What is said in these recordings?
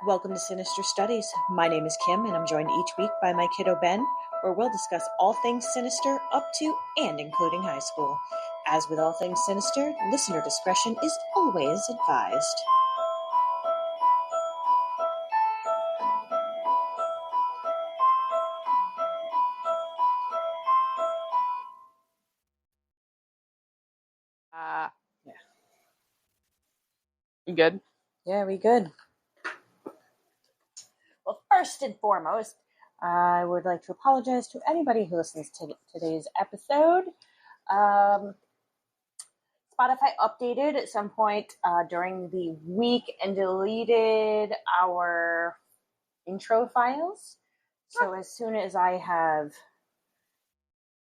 Welcome to Sinister Studies. My name is Kim, and I'm joined each week by my kiddo Ben, where we'll discuss all things sinister up to and including high school. As with all things sinister, listener discretion is always advised. Yeah. You good? Yeah, we good. Well, first and foremost, I would like to apologize to anybody who listens to today's episode. Spotify updated at some point during the week and deleted our intro files. So as soon as I have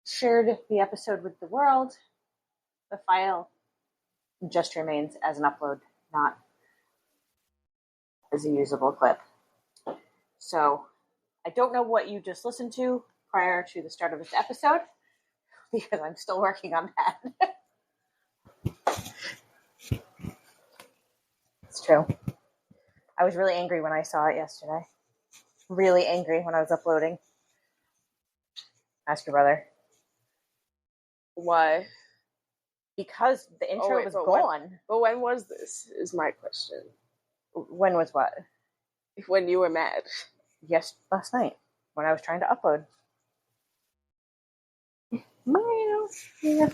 shared the episode with the world, the file just remains as an upload, not as a usable clip. So I don't know what you just listened to prior to the start of this episode, because I'm still working on that. It's true. I was really angry when I saw it yesterday. Really angry when I was uploading. Ask your brother. Why? Because the intro was gone. But when was this, is my question. When was what? When you were mad. Yes, last night, when I was trying to upload. Yeah.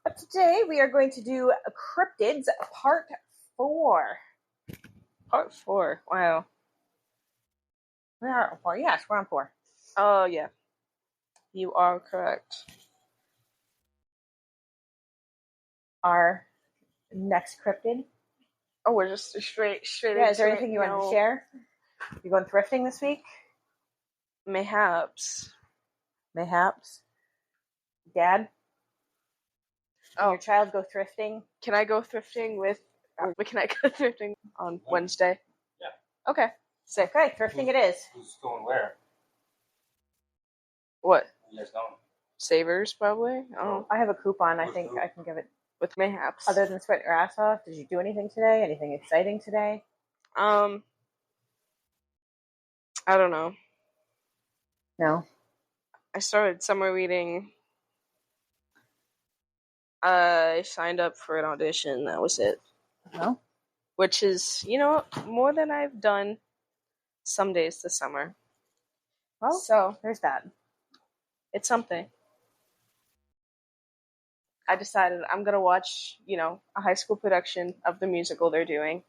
But today we are going to do Cryptids Part 4. Part 4. Wow. We are on 4. Yes, we're on 4. Oh, yeah. You are correct. Our next cryptid. Oh, we're just straight. Yeah, is there anything you want to share? You going thrifting this week? Mayhaps. Dad? Can Oh, your child go thrifting? Can I go thrifting can I go thrifting on Wednesday? Yeah. Okay. Sick. Okay, thrifting it is. Who's going where? What? You guys going? Savers, probably? Oh, I have a coupon. I With think who? I can give it. with Mayhaps. Other than sweat your ass off, did you do anything today? Anything exciting today? I don't know. No. I started summer reading. I signed up for an audition. That was it. No? Which is, more than I've done some days this summer. Well, So, there's that. it's something. I decided I'm going to watch, a high school production of the musical they're doing.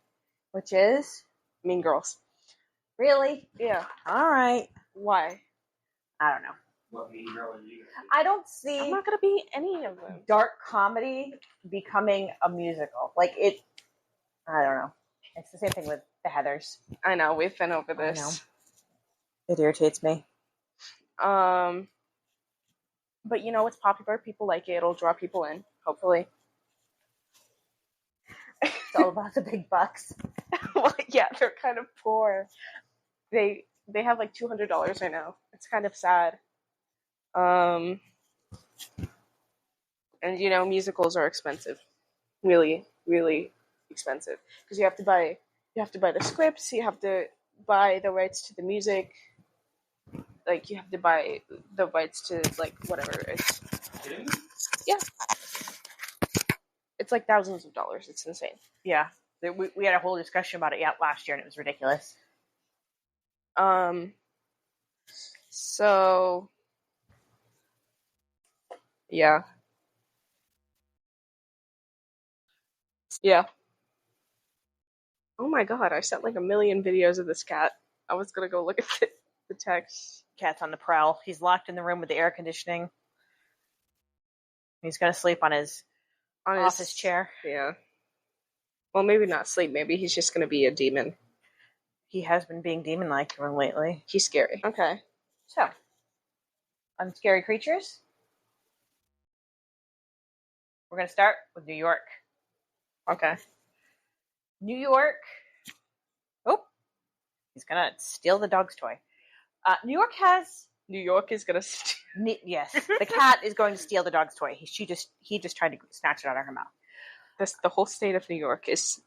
Which is? Mean Girls. Really? Yeah. All right. Why? I don't know. What mean girl are you? I don't see I'm not going to be any of them. dark comedy becoming a musical. Like, it... I don't know. It's the same thing with the Heathers. I know, we've been over I this. It irritates me. But it's popular. People like it. It'll draw people in, hopefully. It's all about the big bucks. Well, yeah, they're kind of poor. They have like $200 right now. It's kind of sad. And musicals are expensive. Really, really expensive. Because you have to buy the scripts, you have to buy the rights to the music. Like, you have to buy the rights to, like, whatever. It's It's like thousands of dollars. It's insane. Yeah. We had a whole discussion about it last year, and it was ridiculous. So, yeah. Yeah. Oh my god, I sent like a million videos of this cat. I was gonna go look at the text. Cat's on the prowl. He's locked in the room with the air conditioning. He's going to sleep on his office chair. Yeah. Well, maybe not sleep. Maybe he's just gonna be a demon. He has been being demon-like lately. He's scary. Okay. So, on Scary Creatures, we're going to start with New York. Okay. New York. Oh, he's going to steal the dog's toy. New York is going to yes, the cat is going to steal the dog's toy. He just tried to snatch it out of her mouth. The whole state of New York is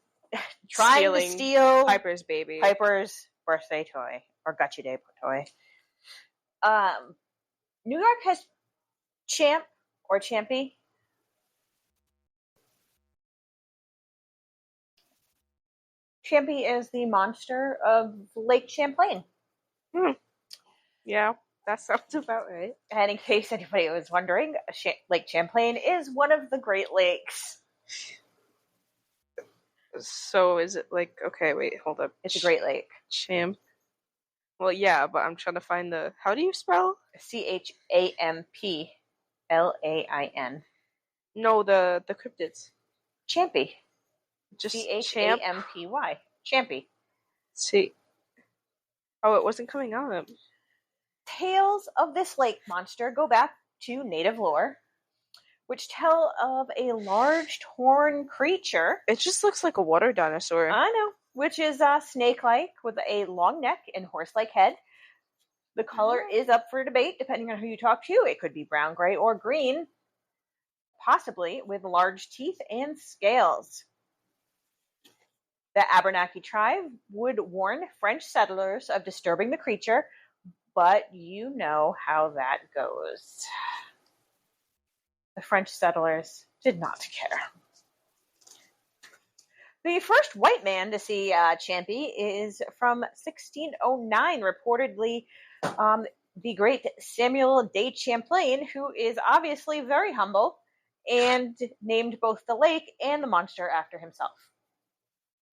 trying to steal Piper's baby. Piper's birthday toy or Gutchy Day toy. New York has Champ or Champy. Champy is the monster of Lake Champlain. Yeah, that sounds about right. And in case anybody was wondering, Lake Champlain is one of the Great Lakes. So is it like, okay, wait, hold up. It's a Great Lake. Champ. Well, yeah, but I'm trying to find the, how do you spell? CHAMPLAIN. No, the cryptids. Champy. Just CHAMPY. Champy. See. Oh, it wasn't coming up. Tales of this lake monster go back to native lore, which tell of a large horn creature. It just looks like a water dinosaur. I know, which is snake-like with a long neck and horse-like head. The color is up for debate depending on who you talk to. It could be brown, gray, or green, possibly with large teeth and scales. The Abenaki tribe would warn French settlers of disturbing the creature, but you know how that goes. The French settlers did not care. The first white man to see Champy is from 1609, reportedly the great Samuel de Champlain, who is obviously very humble and named both the lake and the monster after himself.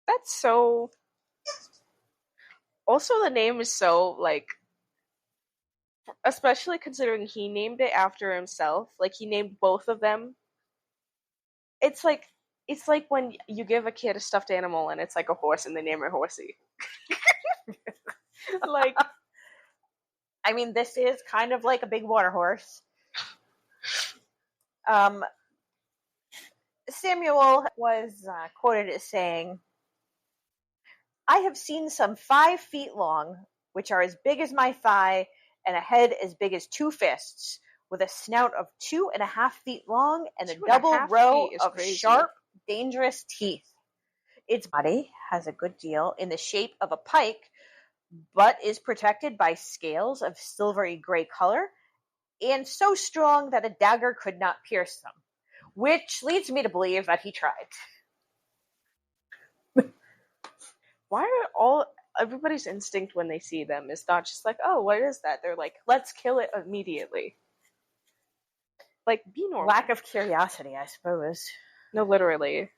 That's so... Also, the name is so, like... Especially considering he named it after himself. Like, he named both of them. It's like when you give a kid a stuffed animal and it's like a horse and they name it Horsey. Like... I mean, this is kind of like a big water horse. Samuel was quoted as saying, "I have seen some 5 feet long, which are as big as my thigh, and a head as big as 2 fists, with a snout of 2.5 feet long and a double row of sharp, dangerous teeth. Its body has a good deal in the shape of a pike, but is protected by scales of silvery gray color, and so strong that a dagger could not pierce them," which leads me to believe that he tried. Why are everybody's instinct when they see them is not just like, oh, what is that? They're like, let's kill it immediately. Like, be normal. Lack of curiosity, I suppose. No, literally.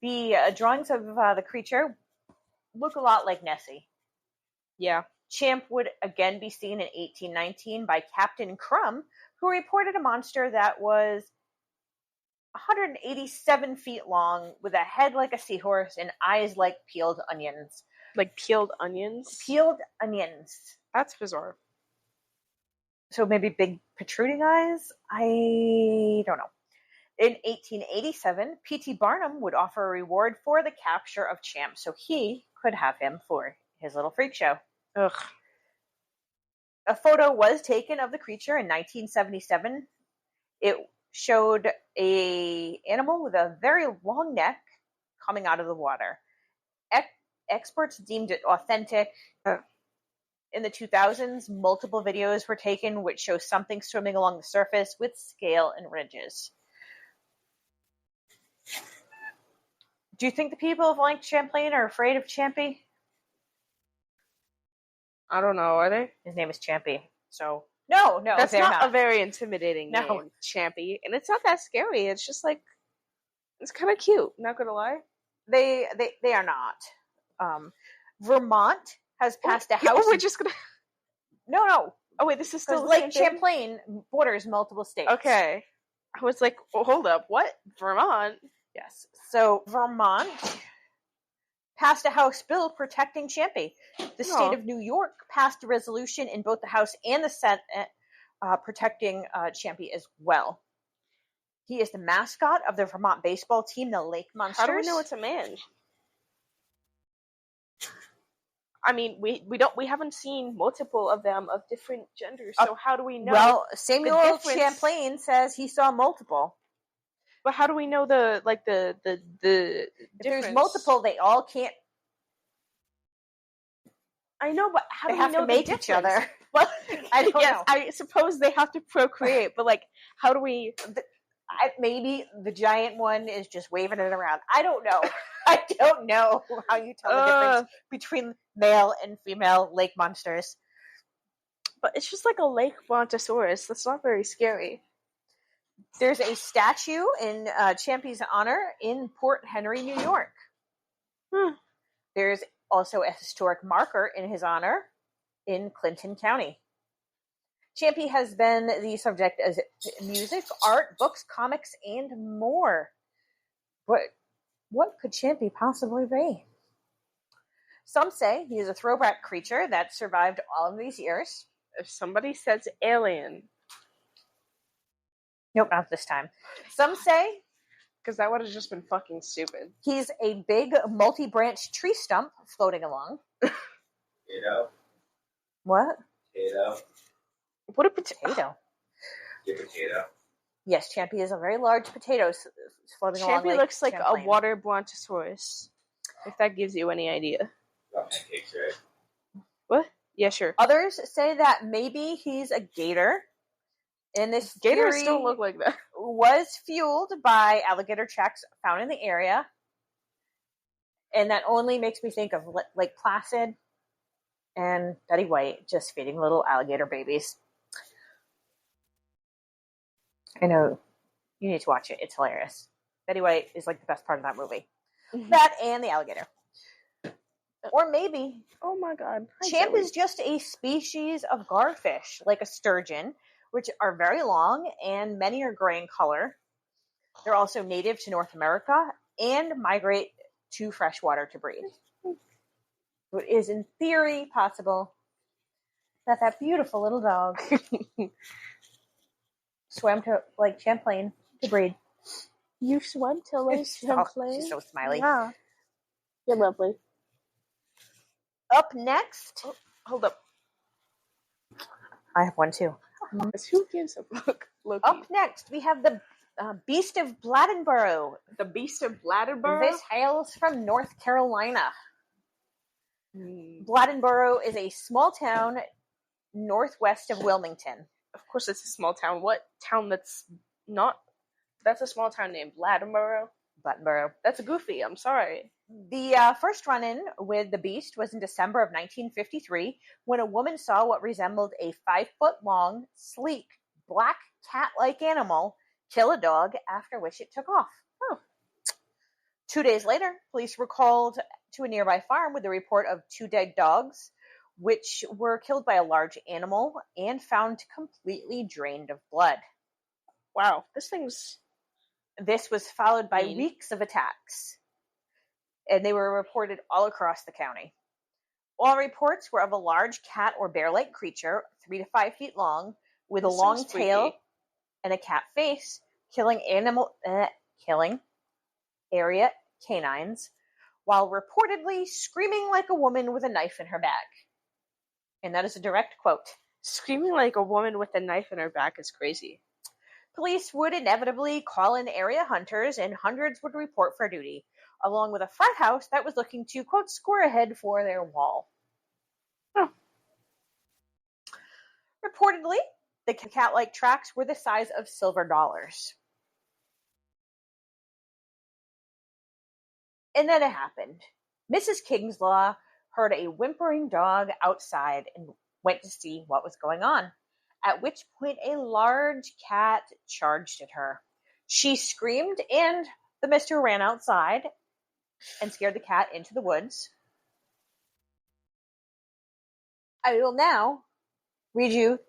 The drawings of the creature look a lot like Nessie. Yeah. Champ would again be seen in 1819 by Captain Crumb, who reported a monster that was 187 feet long, with a head like a seahorse and eyes like peeled onions. Like peeled onions? Peeled onions. That's bizarre. So maybe big protruding eyes? I don't know. In 1887, P.T. Barnum would offer a reward for the capture of Champ, so he could have him for his little freak show. Ugh. A photo was taken of the creature in 1977. It showed an animal with a very long neck coming out of the water. Experts deemed it authentic. In the 2000s, multiple videos were taken which show something swimming along the surface with scale and ridges. Do you think the people of Lake Champlain are afraid of Champy? I don't know, are they? His name is Champy. So no, that's not a very intimidating No. name, Champy, and it's not that scary. It's just like, it's kind of cute. Not gonna lie, they are not. Vermont has passed a house. Oh, we're just gonna. No. Oh wait, this is still Lake Champlain borders multiple states. Okay, I was like, oh, hold up, what? Vermont? Yes. So Vermont passed a House bill protecting Champy. The state of New York passed a resolution in both the House and the Senate protecting Champy as well. He is the mascot of the Vermont baseball team, the Lake Monsters. How do we know it's a man? I mean, we haven't seen multiple of them of different genders, so how do we know? Well, Samuel Champlain says he saw multiple. But how do we know the If difference? there's multiple, they all can't. I know, but how They do we have know to make the each difference? other. Well, I don't yes, know. I suppose they have to procreate, but like, how do we? Maybe the giant one is just waving it around. I don't know. I don't know how you tell the difference between male and female lake monsters. But it's just like a lake brontosaurus. That's not very scary. There's a statue in Champy's honor in Port Henry, New York. There's also a historic marker in his honor in Clinton County. Champy has been the subject of music, art, books, comics, and more. But what could Champy possibly be? Some say he is a throwback creature that survived all of these years. If somebody says alien, Nope, not this time. Some say because that would have just been fucking stupid. he's a big multi-branch tree stump floating along. Potato. What? Potato. What a Potato. Get potato. Yes, Champy is a very large potato floating along. Champy looks like Champlain. a water brontosaurus. If that gives you any idea. Got pancakes, right? What? Yeah, sure. Others say that maybe he's a gator. And this Gators theory don't look like that. was fueled by alligator tracks found in the area. And that only makes me think of Lake Placid and Betty White just feeding little alligator babies. I know. You need to watch it. It's hilarious. Betty White is like the best part of that movie. That and the alligator. Or maybe Oh my god. Hi, Champ Zoe. is just a species of garfish, like a sturgeon, which are very long and many are gray in color. They're also native to North America and migrate to freshwater to breed. It is in theory possible that that beautiful little dog swam to Lake Champlain to breed. You swim to Lake Champlain? She's so smiley. Yeah. You're lovely. Up next, Hold up. I have one too. Who gives a fuck? Loki. Up next, we have the Beast of Bladdenboro. The Beast of Bladderboro? This hails from North Carolina. Bladdenboro is a small town northwest of Wilmington. Of course it's a small town. What town that's not... That's a small town named Bladderboro? Bladdenboro. That's goofy. I'm sorry. The first run-in with the beast was in December of 1953 when a woman saw what resembled a 5-foot-long, sleek, black cat-like animal kill a dog, after which it took off. 2 days later, police were called to a nearby farm with a report of 2 dead dogs, which were killed by a large animal and found completely drained of blood. Wow. This was followed by Mean. weeks of attacks, and they were reported all across the county. All reports were of a large cat or bear-like creature, 3 to 5 feet long, with a This long sounds tail freaky. and a cat face, killing area canines, while reportedly screaming like a woman with a knife in her back. And that is a direct quote. Screaming like a woman with a knife in her back is crazy. Police would inevitably call in area hunters, and hundreds would report for duty, along with a frat house that was looking to, quote, score ahead for their wall. Reportedly, the cat-like tracks were the size of silver dollars. And then it happened. Mrs. Kingslaw heard a whimpering dog outside and went to see what was going on, at which point a large cat charged at her. She screamed, and the mister ran outside and scared the cat into the woods. I will now read you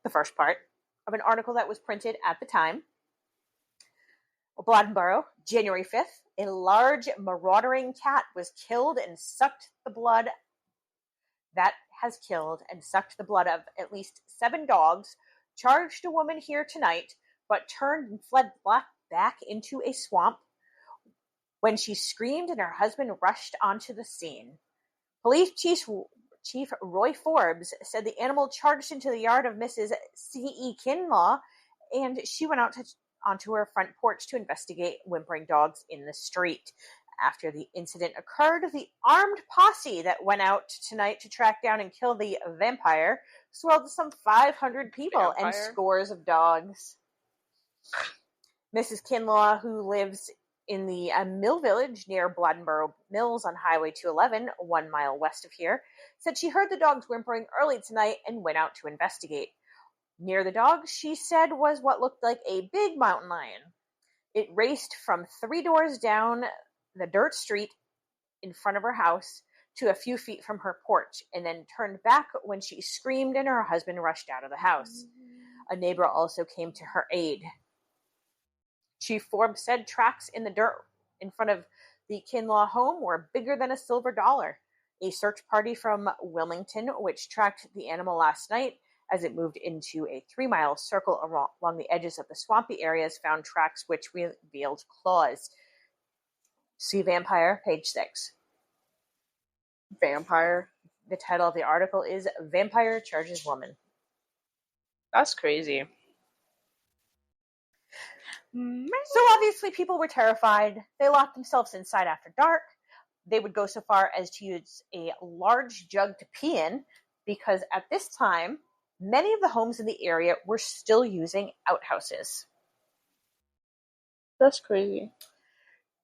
the first part of an article that was printed at the time. Bladdenboro, January 5th, a large marauding cat was killed and sucked the blood that has killed and sucked the blood of at least 7 dogs, charged a woman here tonight, but turned and fled back into a swamp when she screamed and her husband rushed onto the scene. Police Chief Roy Forbes said the animal charged into the yard of Mrs. C.E. Kinlaw, and she went out to onto her front porch to investigate whimpering dogs in the street. After the incident occurred, the armed posse that went out tonight to track down and kill the vampire swelled to some 500 people and scores of dogs. Mrs. Kinlaw, who lives in the Mill Village near Bladdenboro Mills on Highway 211, 1 mile west of here, said she heard the dogs whimpering early tonight and went out to investigate. Near the dogs, she said, was what looked like a big mountain lion. It raced from 3 doors down the dirt street in front of her house to a few feet from her porch, and then turned back when she screamed and her husband rushed out of the house. A neighbor also came to her aid. Chief Forbes said tracks in the dirt in front of the Kinlaw home were bigger than a silver dollar. A search party from Wilmington, which tracked the animal last night as it moved into a 3-mile circle along the edges of the swampy areas, found tracks which revealed claws. See Vampire, page 6. Vampire? The title of the article is Vampire Charges Woman. That's crazy. So obviously people were terrified. They locked themselves inside after dark. They would go so far as to use a large jug to pee in, because at this time, many of the homes in the area were still using outhouses. That's crazy.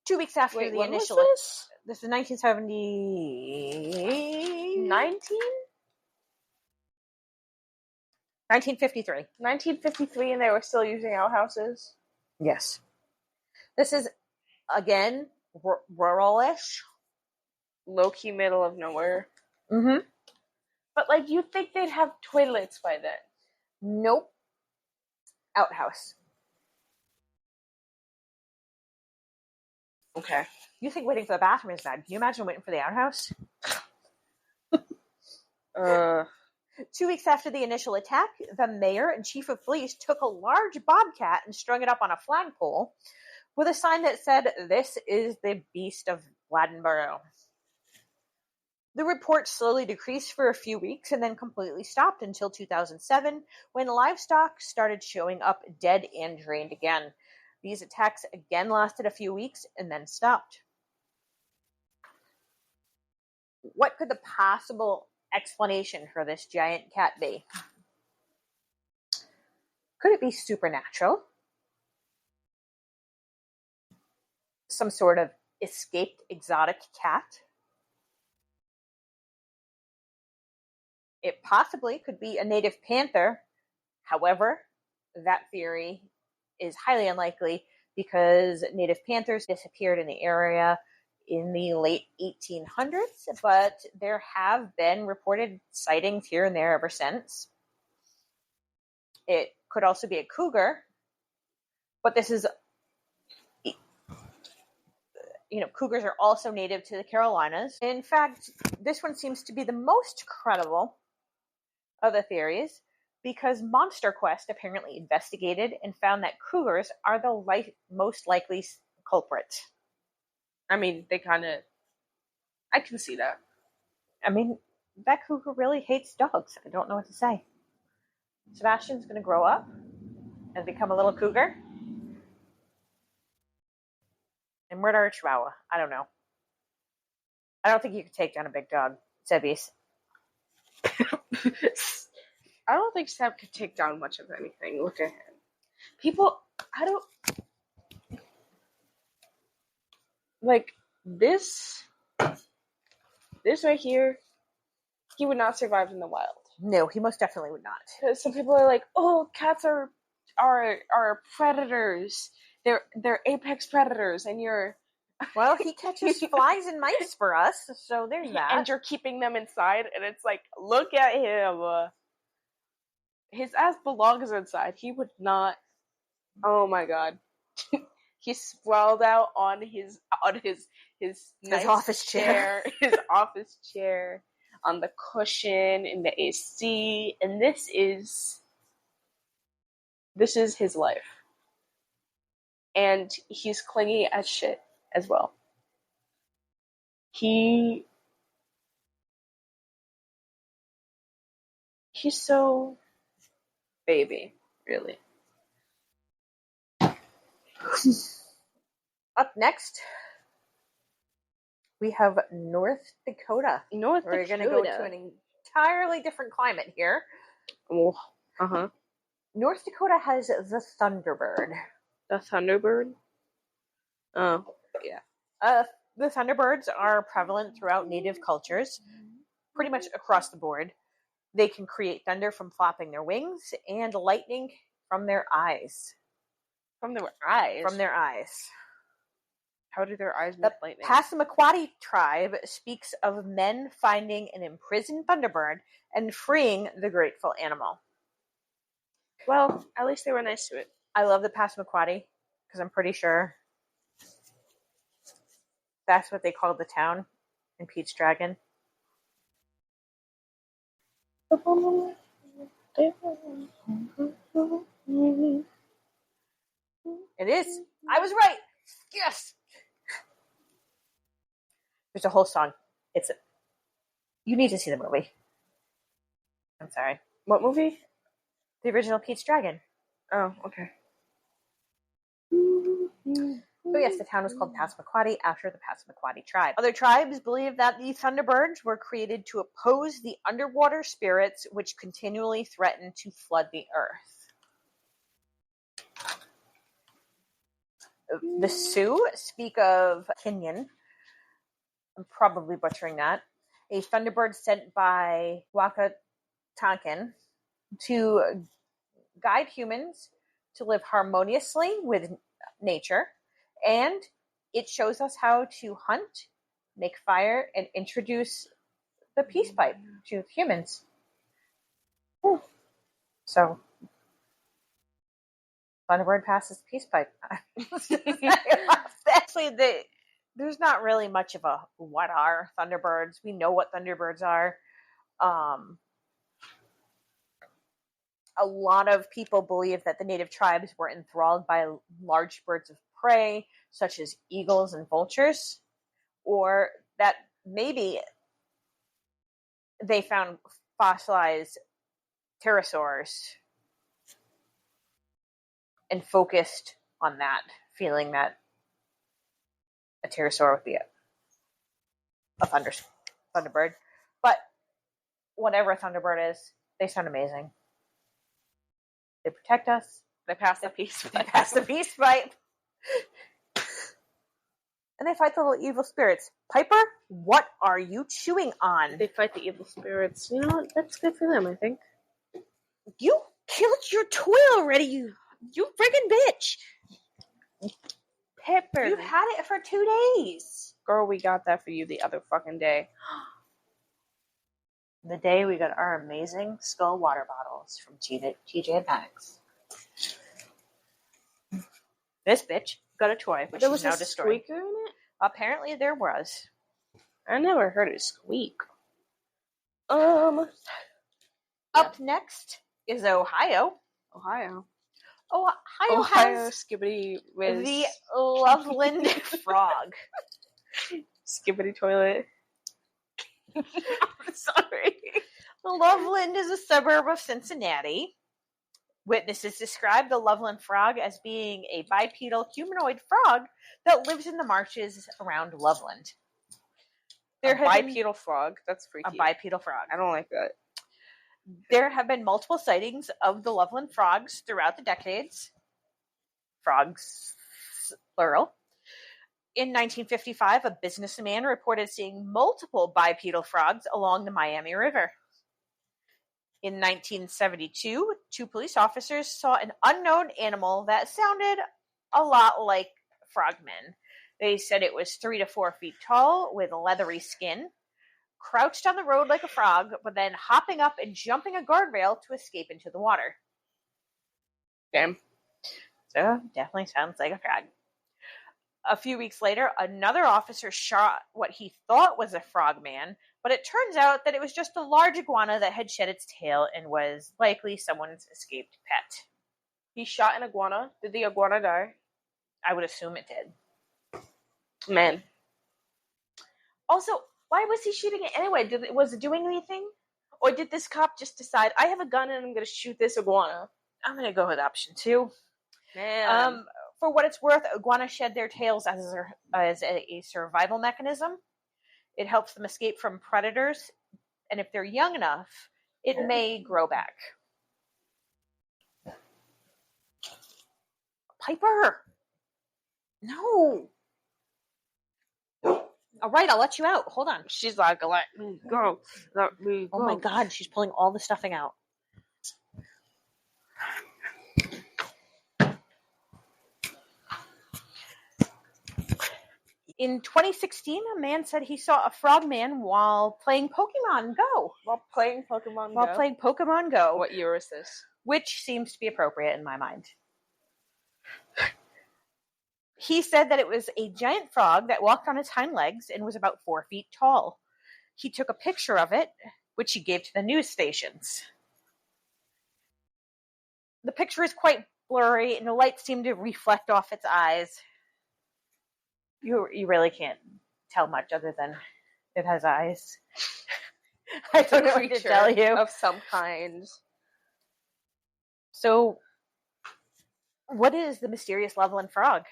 2 weeks after the when initial... was this? This was 1970... 1953. 1953, and they were still using outhouses? Yes. This is, again, rural-ish. Low-key middle of nowhere. Mm-hmm. But, like, you'd think they'd have toilets by then. Nope. Outhouse. Okay. You think waiting for the bathroom is bad. Can you imagine waiting for the outhouse? 2 weeks after the initial attack, the mayor and chief of police took a large bobcat and strung it up on a flagpole with a sign that said, "This is the beast of Bladdenboro." The report slowly decreased for a few weeks and then completely stopped until 2007, when livestock started showing up dead and drained again. These attacks again lasted a few weeks and then stopped. What could the possible explanation for this giant cat be? Could it be supernatural? Some sort of escaped exotic cat? It possibly could be a native panther. However, that theory is highly unlikely because native panthers disappeared in the area in the late 1800s, but there have been reported sightings here and there ever since. It could also be a cougar, but this is, cougars are also native to the Carolinas. In fact, this one seems to be the most credible of the theories, because Monster Quest apparently investigated and found that cougars are the most likely culprit. I mean, I can see that. I mean, that cougar really hates dogs. I don't know what to say. Sebastian's going to grow up and become a little cougar and murder a chihuahua. I don't know. I don't think you could take down a big dog, Sebis. I don't think Seb could take down much of anything. Look at him. This right here, he would not survive in the wild. No, he most definitely would not. Because some people are like, oh, cats are predators. They're apex predators, and you're... Well, he catches flies and mice for us, so there's that. And you're keeping them inside, and it's like, look at him. His ass belongs inside. He would not... Oh my god. He's sprawled out on his nice office chair. His office chair, on the cushion, in the AC, and this is his life. And he's clingy as shit as well. He's so baby, really. Up next, we have North Dakota. North We're Dakota. going to go to an entirely different climate here. Oh, uh-huh. North Dakota has the Thunderbird. The Thunderbird? Oh. The Thunderbirds are prevalent throughout native cultures, pretty much across the board. They can create thunder from flapping their wings and lightning from their eyes. From their eyes? From their eyes. How do their eyes The make lightning? Passamaquoddy tribe speaks of men finding an imprisoned Thunderbird and freeing the grateful animal. Well, at least they were nice to it. I love the Passamaquoddy because I'm pretty sure that's what they called the town in Pete's Dragon. It is. I was right. Yes. There's a whole song. You need to see the movie. I'm sorry. What movie? The original Pete's Dragon. Oh, okay. So yes, the town was called Passamaquoddy after the Passamaquoddy tribe. Other tribes believe that the Thunderbirds were created to oppose the underwater spirits which continually threaten to flood the earth. The Sioux speak of Kinyon. I'm probably butchering that. A Thunderbird sent by Wakatonkan to guide humans to live harmoniously with nature, and it shows us how to hunt, make fire, and introduce the peace pipe to humans. So, Thunderbird passes the peace pipe. Actually, there's not really much of a what are Thunderbirds. We know what Thunderbirds are. A lot of people believe that the native tribes were enthralled by large birds of prey, such as eagles and vultures, or that maybe they found fossilized pterosaurs and focused on that, feeling that a pterosaur would be a Thunderbird. But whatever a Thunderbird is, they sound amazing. They protect us. They pass the peace pipe. They pass the peace pipe. And they fight the little evil spirits. Piper, what are you chewing on? They fight the evil spirits. You know what? That's good for them, I think. You killed your toy already, you friggin' bitch. Pepper. You've had it for 2 days. Girl, we got that for you the other fucking day. The day we got our amazing skull water bottles from TJ Maxx. This bitch got a toy, which There is was now a destroyed. squeaker in it? Apparently there was. I never heard it squeak. Up next is Ohio. Ohio Has Skibbity Whiz. the Loveland Frog. Skibbity toilet. I'm sorry. Loveland is a suburb of Cincinnati. Witnesses describe the Loveland frog as being a bipedal humanoid frog that lives in the marshes around Loveland. Bipedal frog. That's freaky. A bipedal frog. I don't like that. There have been multiple sightings of the Loveland frogs throughout the decades. Frogs, plural. In 1955, a businessman reported seeing multiple bipedal frogs along the Miami River. In 1972, 2 police officers saw an unknown animal that sounded a lot like frogmen. They said it was 3 to 4 feet tall with leathery skin, crouched on the road like a frog, but then hopping up and jumping a guardrail to escape into the water. Damn. So, definitely sounds like a frog. A few weeks later, another officer shot what he thought was a frogman, but it turns out that it was just a large iguana that had shed its tail and was likely someone's escaped pet. He shot an iguana. Did the iguana die? I would assume it did. Man. Also, why was he shooting it anyway? Was it doing anything? Or did this cop just decide, I have a gun and I'm going to shoot this iguana? I'm going to go with option 2. Man. for what it's worth, iguanas shed their tails as a survival mechanism. It helps them escape from predators, and if they're young enough, it may grow back. Piper! No! All right, I'll let you out. Hold on. She's like, let me go. Let me go. Oh my god, she's pulling all the stuffing out. In 2016, a man said he saw a frogman while playing Pokemon Go. While playing Pokemon Go? What year is this? Which seems to be appropriate in my mind. He said that it was a giant frog that walked on its hind legs and was about 4 feet tall. He took a picture of it, which he gave to the news stations. The picture is quite blurry, and the light seemed to reflect off its eyes. You really can't tell much other than it has eyes. I don't know what to tell you. Of some kind. So, what is the mysterious Loveland frog?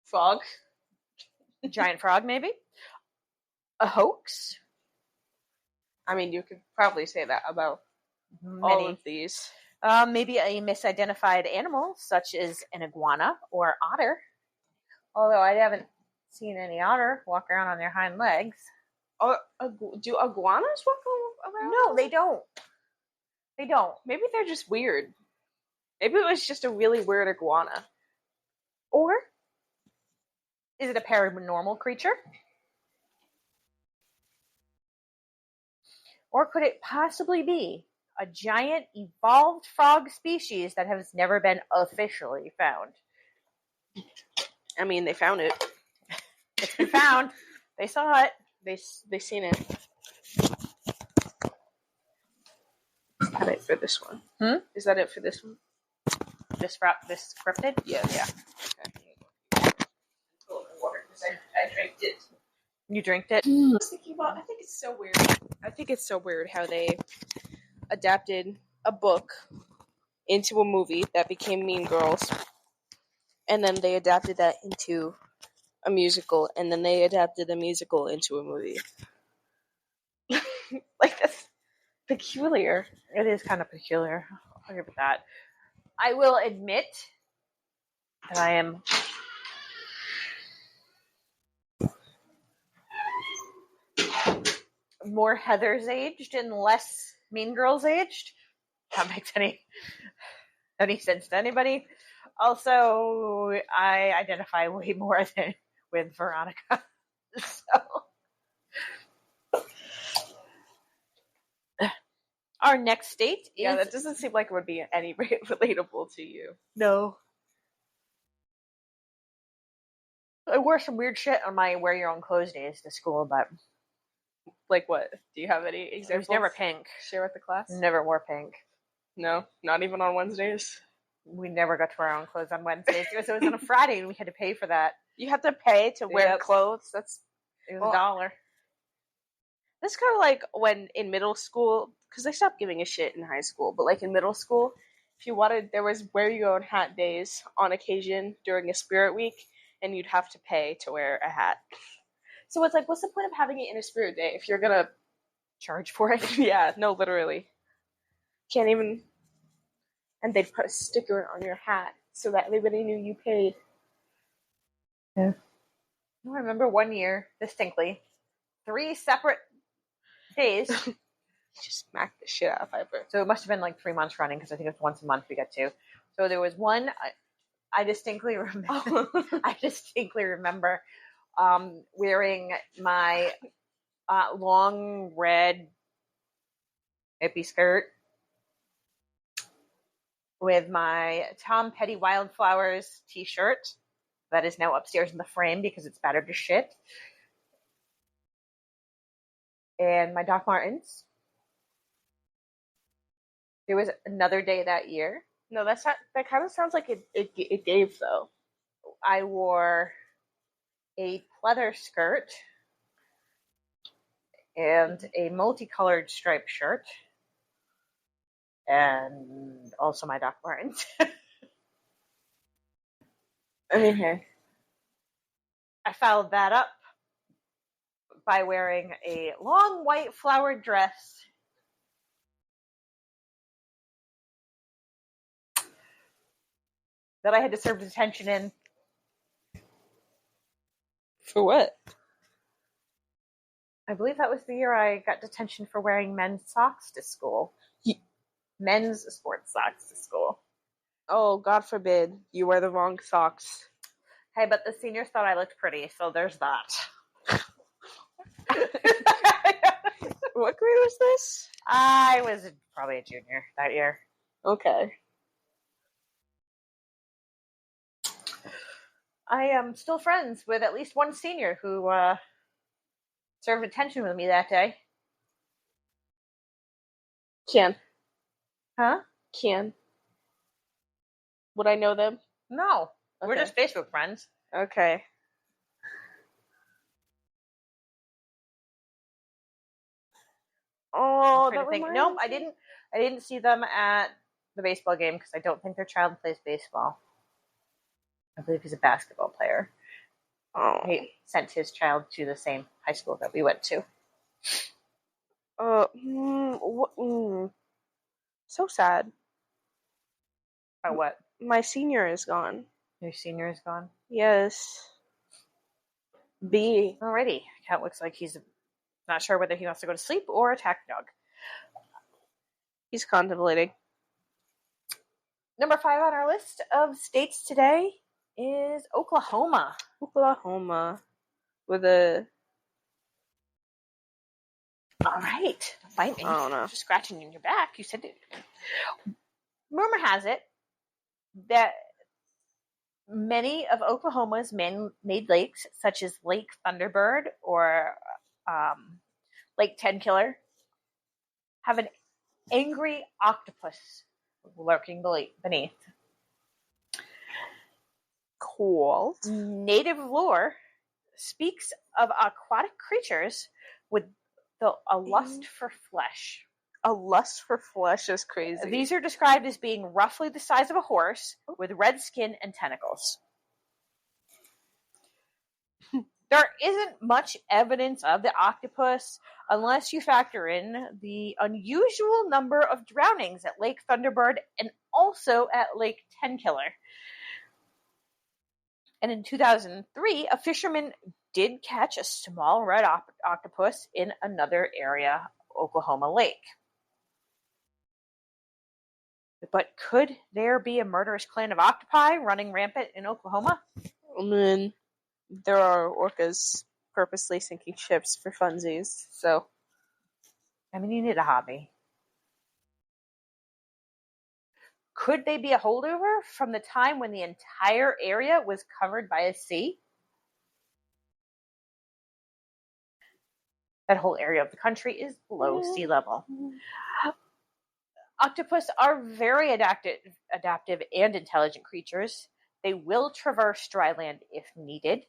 Frog? Giant frog, maybe? A hoax? I mean, you could probably say that about all of these. Maybe a misidentified animal, such as an iguana or otter. Although I haven't seen any otter walk around on their hind legs. Do iguanas walk around? No, they don't. They don't. Maybe they're just weird. Maybe it was just a really weird iguana. Or is it a paranormal creature? Or could it possibly be a giant evolved frog species that has never been officially found? I mean, they found it. It's been found. They saw it. They seen it. Is that it for this one? Is that it for this one? This cryptid? Yeah. Okay. I drank it. You drank it? I was thinking about. I think it's so weird. I think it's so weird how they adapted a book into a movie that became Mean Girls. And then they adapted that into a musical, and then they adapted the musical into a movie. Like, that's peculiar. It is kind of peculiar. I'll give it that. I will admit that I am more Heather's aged and less Mean Girls aged. If that makes any sense to anybody. Also, I identify way more with Veronica. So, our next state is... Yeah, that doesn't seem like it would be any relatable to you. No. I wore some weird shit on my wear your own clothes days to school, but... Like what? Do you have any examples? It was never pink. Share with the class? Never wore pink. No? Not even on Wednesdays? We never got to wear our own clothes on Wednesdays. It was on a Friday, and we had to pay for that. You had to pay to wear clothes? It was $1. That's kind of like when in middle school, because they stopped giving a shit in high school, but like in middle school, if you wanted, there was wear your own hat days on occasion during a spirit week, and you'd have to pay to wear a hat. So it's like, what's the point of having it in a spirit day if you're gonna charge for it? Yeah, no, literally. Can't even... And they'd put a sticker on your hat so that everybody knew you paid. Yeah. I remember one year, distinctly, 3 separate days. Just smacked the shit out of Piper. So it must have been like 3 months running, because I think it was once a month we got to. So there was one, I distinctly remember, wearing my long red hippie skirt with my Tom Petty Wildflowers t-shirt that is now upstairs in the frame because it's battered to shit. And my Doc Martens. There was another day that year. No, that kind of sounds like it gave, though. I wore a pleather skirt and a multicolored striped shirt, and also my Doc Martens. I mean, hey. I followed that up by wearing a long white flowered dress that I had to serve detention in. For what? I believe that was the year I got detention for wearing men's socks to school. Men's sports socks to school. Oh, God forbid you wear the wrong socks. Hey, but the seniors thought I looked pretty, so there's that. What grade was this? I was probably a junior that year. Okay. I am still friends with at least one senior who served detention with me that day. Can. Huh? Can. Would I know them? No. Okay. We're just Facebook friends. Okay. Oh, that reminds Nope, me. I didn't see them at the baseball game because I don't think their child plays baseball. I believe he's a basketball player. Oh. He sent his child to the same high school that we went to. So sad. What? My senior is gone. Your senior is gone? Yes. B. Alrighty. Cat looks like he's not sure whether he wants to go to sleep or attack the dog. He's contemplating. Number 5 on our list of states today is Oklahoma. Oklahoma. With a... Alright. Don't bite me. I don't know. Just scratching in your back. You said it. Rumor has it that many of Oklahoma's man-made lakes, such as Lake Thunderbird or Lake Tenkiller, have an angry octopus lurking beneath. Cool. Native lore speaks of aquatic creatures with a lust for flesh. A lust for flesh is crazy. These are described as being roughly the size of a horse with red skin and tentacles. There isn't much evidence of the octopus unless you factor in the unusual number of drownings at Lake Thunderbird and also at Lake Tenkiller. And in 2003, a fisherman did catch a small red octopus in another area, Oklahoma Lake. But could there be a murderous clan of octopi running rampant in Oklahoma? I mean, there are orcas purposely sinking ships for funsies, so... I mean, you need a hobby. Could they be a holdover from the time when the entire area was covered by a sea? That whole area of the country is below sea level. Octopus are very adaptive and intelligent creatures. They will traverse dry land if needed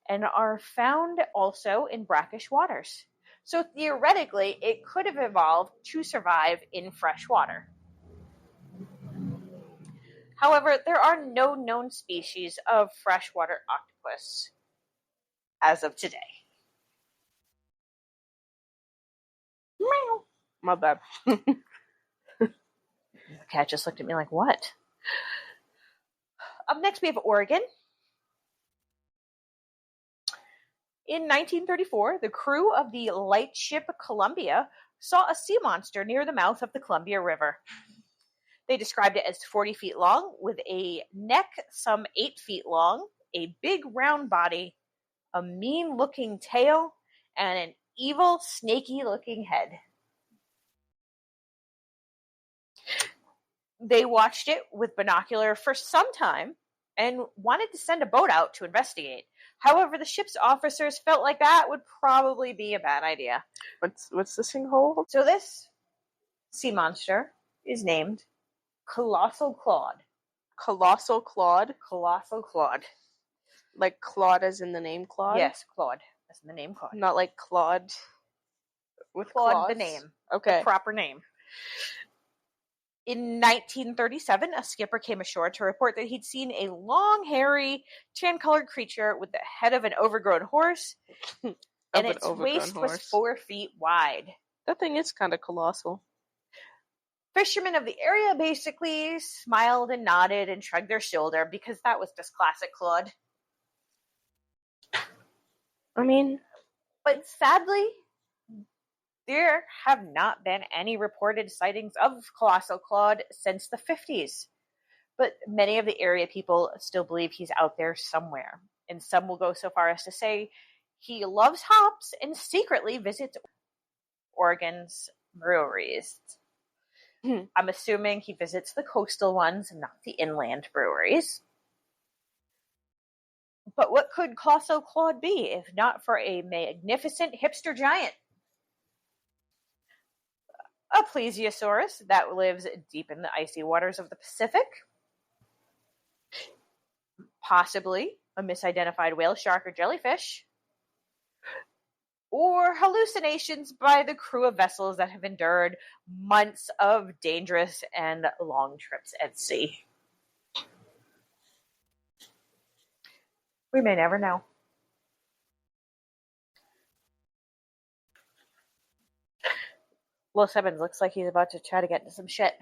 and are found also in brackish waters. So theoretically, it could have evolved to survive in fresh water. However, there are no known species of freshwater octopus as of today. Meow. My bad. The cat just looked at me like, what? Up next, we have Oregon. In 1934, the crew of the lightship Columbia saw a sea monster near the mouth of the Columbia River. They described it as 40 feet long, with a neck some 8 feet long, a big round body, a mean-looking tail, and an evil, snaky-looking head. They watched it with binocular for some time and wanted to send a boat out to investigate. However, the ship's officers felt like that would probably be a bad idea. What's this thing called? So this sea monster is named Colossal Claude. Colossal Claude? Colossal Claude. Like Claude as in the name Claude? Yes, Claude. That's the name Claude. Not like Claude with Claude claws? the name. Okay. The proper name. In 1937, a skipper came ashore to report that he'd seen a long, hairy, tan-colored creature with the head of an overgrown horse, and its waist was 4 feet wide. That thing is kind of colossal. Fishermen of the area basically smiled and nodded and shrugged their shoulder because that was just classic Claude. I mean, but sadly, there have not been any reported sightings of Colossal Claude since the 50s. But many of the area people still believe he's out there somewhere. And some will go so far as to say he loves hops and secretly visits Oregon's breweries. I'm assuming he visits the coastal ones and not the inland breweries. But what could Colossal Claude be if not for a magnificent hipster giant? A plesiosaurus that lives deep in the icy waters of the Pacific. Possibly a misidentified whale shark or jellyfish. Or hallucinations by the crew of vessels that have endured months of dangerous and long trips at sea. We may never know. Will Simmons looks like he's about to try to get into some shit.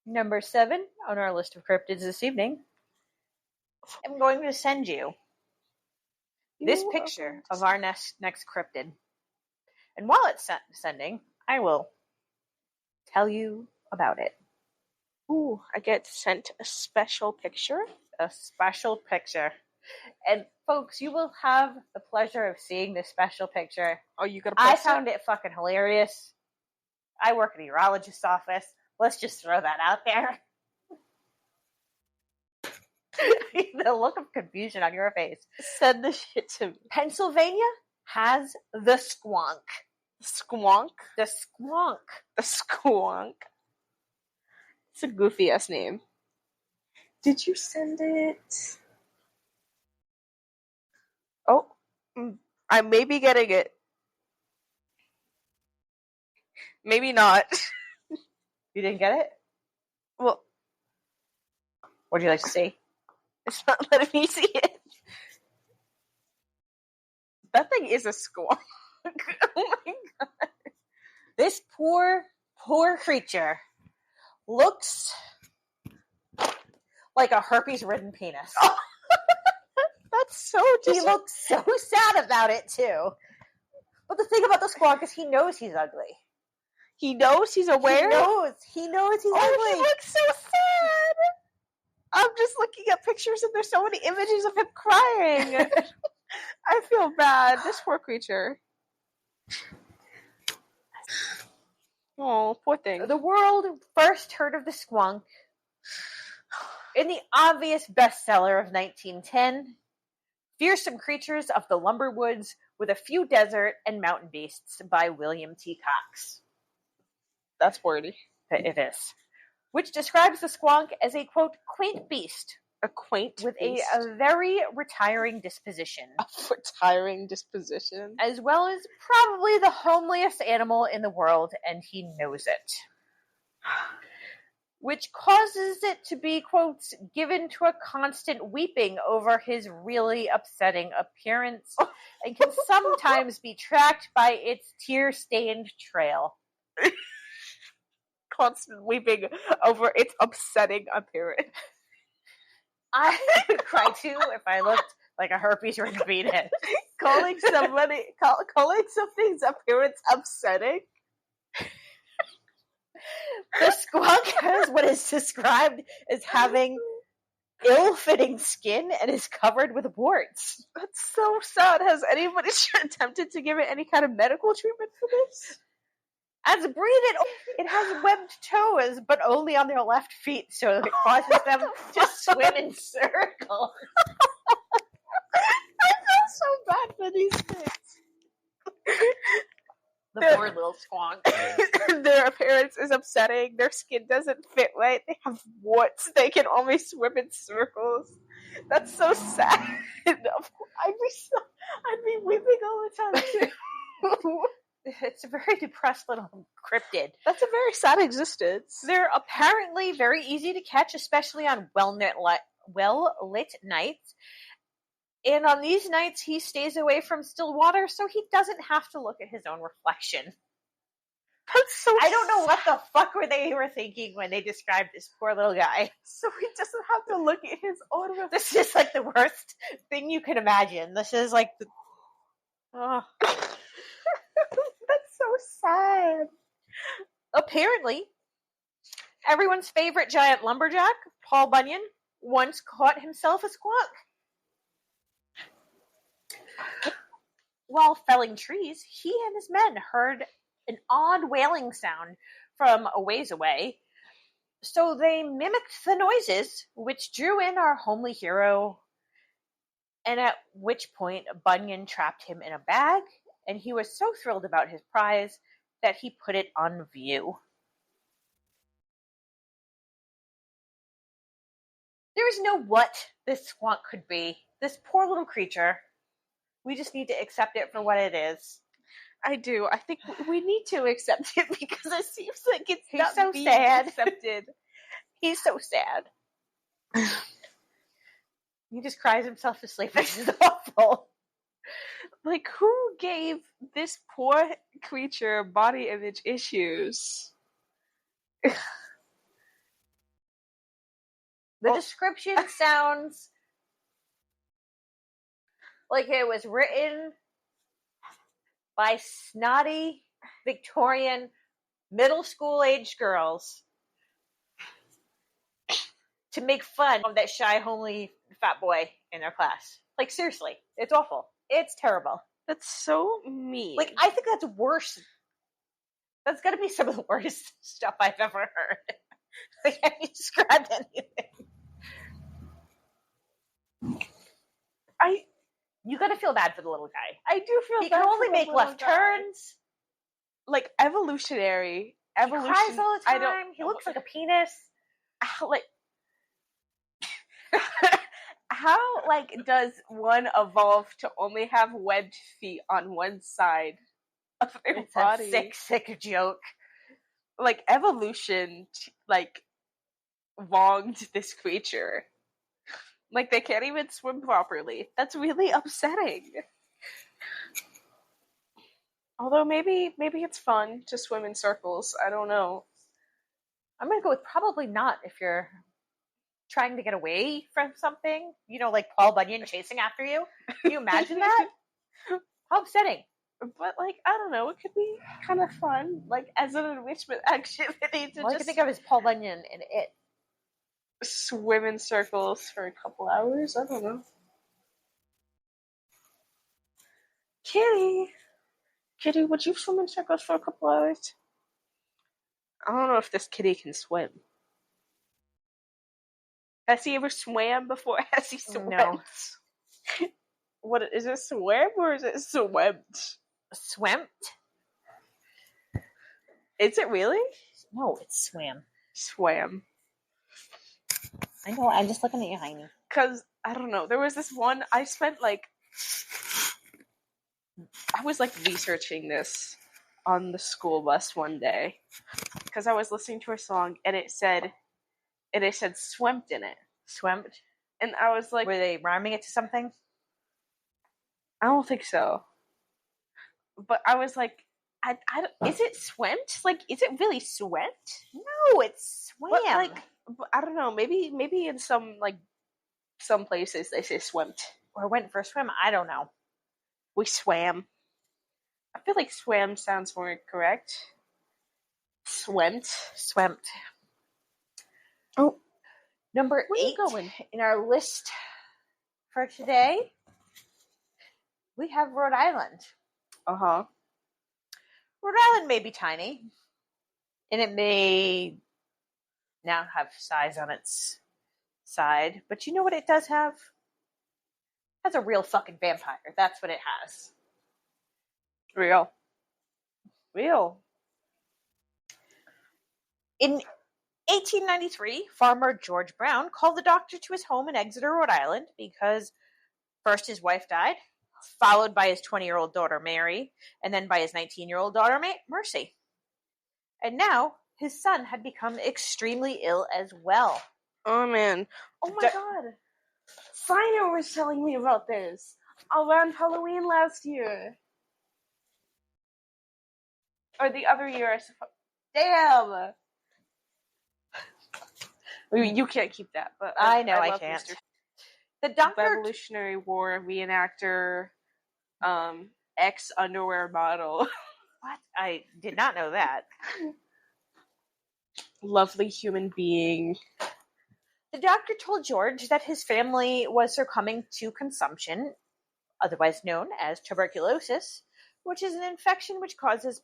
Number 7 on our list of cryptids this evening. I'm going to send you this picture of our next cryptid. And while it's sending, I will tell you about it. Ooh, I get sent a special picture? A special picture. And folks, you will have the pleasure of seeing this special picture. Oh, you gonna I found it fucking hilarious. I work at a urologist's office. Let's just throw that out there. The look of confusion on your face. Send the shit to me. Pennsylvania has the squonk. Squonk? The squonk. The squonk. It's a goofy ass name. Did you send it? Oh, I may be getting it. Maybe not. You didn't get it? Well, what would you like to see? It's not letting me see it. That thing is a squonk. Oh my god. This poor creature looks like a herpes-ridden penis. Oh. That's so He looks so sad about it, too. But the thing about the squonk is he knows he's ugly. He knows he's aware? He knows he's ugly. He looks so sad. I'm just looking at pictures and there's so many images of him crying. I feel bad. This poor creature. Oh, poor thing. The world first heard of the squonk in the obvious bestseller of 1910, Fearsome Creatures of the Lumber Woods with a Few Desert and Mountain Beasts by William T. Cox. That's wordy. It is. Which describes the squonk as a, quote, quaint beast. A quaint with beast. a very retiring disposition. A retiring disposition? As well as probably the homeliest animal in the world, and he knows it. Which causes it to be, quote, given to a constant weeping over his really upsetting appearance, and can sometimes be tracked by its tear-stained trail. Constant weeping over its upsetting appearance. I would cry too if I looked like a herpes-ridden penis. calling something's appearance upsetting? The squonk has what is described as having ill-fitting skin and is covered with warts. That's so sad. Has anybody attempted to give it any kind of medical treatment for this? As breathed, it has webbed toes, but only on their left feet, so it causes them to swim in circles. I feel so bad for these things. The poor little squonk. Their appearance is upsetting. Their skin doesn't fit right. They have warts. They can only swim in circles. That's so sad. I'd be weeping all the time too. It's a very depressed little cryptid. That's a very sad existence. They're apparently very easy to catch, especially on well-lit nights. And on these nights, he stays away from still water, so he doesn't have to look at his own reflection. That's so I don't know what the fuck they were thinking when they described this poor little guy. So he doesn't have to look at his own reflection. This is like the worst thing you can imagine. This is like the... That's so sad. Apparently, everyone's favorite giant lumberjack, Paul Bunyan, once caught himself a squawk. While felling trees, he and his men heard an odd wailing sound from a ways away. So they mimicked the noises, which drew in our homely hero, and at which point Bunyan trapped him in a bag, and he was so thrilled about his prize that he put it on view. There is no what this squonk could be. This poor little creature. We just need to accept it for what it is. I do. I think we need to accept it because it seems like it's He's not so being sad. accepted. He's so sad. He just cries himself to sleep. This is awful. Like, who gave this poor creature body image issues? The description sounds like it was written by snotty Victorian middle school aged girls to make fun of that shy, homely fat boy in their class. Like, seriously, it's awful. It's terrible. That's so mean. Like, I think that's worse. That's gotta be some of the worst stuff I've ever heard. Like, have you described anything? You gotta feel bad for the little guy. I do feel He bad can only for the make little left guy. turns. Like, evolutionary. He cries all the time. He looks like a penis. How, does one evolve to only have webbed feet on one side of their It's body? a sick joke. Like, evolution, wronged this creature. Like, they can't even swim properly. That's really upsetting. Although maybe it's fun to swim in circles. I don't know. I'm gonna go with probably not if you're trying to get away from something. You know, like Paul Bunyan chasing after you. Can you imagine that? How upsetting. But, I don't know. It could be kind of fun. As an enrichment activity to All I just can think of is Paul Bunyan and it. swim in circles for a couple hours. I don't know. Kitty, would you swim in circles for a couple hours? I don't know if this kitty can swim. Has he ever swam before? Has he swam? No. What is it? Swam or is it swept? Swept? Is it really? No, it's swam. Swam. I know, I'm just looking at you, Heine. Because, I don't know, there was this one, I was researching this on the school bus one day. Because I was listening to a song and it said "swemt" in it. Swept? And I was like, Were they rhyming it to something? I don't think so. But I was like, is it swemt? Is it really swept? No, it's swam. But I don't know. Maybe in some places they say swemt. Or went for a swim. I don't know. We swam. I feel like swam sounds more correct. Swemt. Swept. Oh, number where 8 you going? in our list for today, we have Rhode Island. Uh-huh. Rhode Island may be tiny, and it may now have size on its side, but you know what it does have? It has a real fucking vampire. That's what it has. Real. In 1893, farmer George Brown called the doctor to his home in Exeter, Rhode Island, because first his wife died, followed by his 20-year-old daughter, Mary, and then by his 19-year-old daughter, Mercy. And now, his son had become extremely ill as well. Oh, man. Oh, my God. Sino was telling me about this around Halloween last year. Or the other year, I suppose. Damn! You can't keep that, but I know I love can't. Mr. The doctor... Revolutionary War reenactor, ex-underwear model. What? I did not know that. Lovely human being. The doctor told George that his family was succumbing to consumption, otherwise known as tuberculosis, which is an infection which causes